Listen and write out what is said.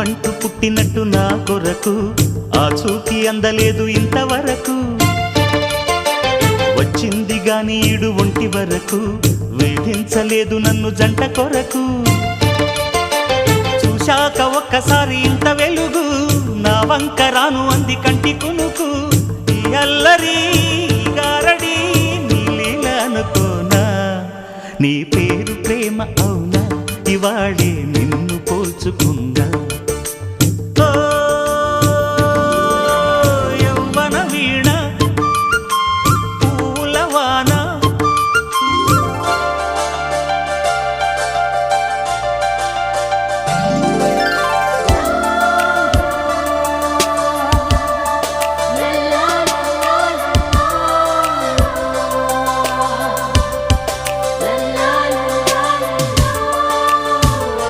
నువ్వంటూ పుట్టినట్టు నా కొరకు ఆ చూకి అందలేదు ఇంతవరకు వచ్చింది గాని ఈడు ఒంటి వరకు వేధించలేదు నన్ను జంట కొరకు చూశాక ఒక్కసారి ఇంత వెలుగు నా వంక రాను అంది కంటి కునుకు ఈ అల్లరి గారడి నీలీల అనుకోనా నీ పేరు ప్రేమ అవునా ఇవాళే నిన్ను పోల్చుకుందా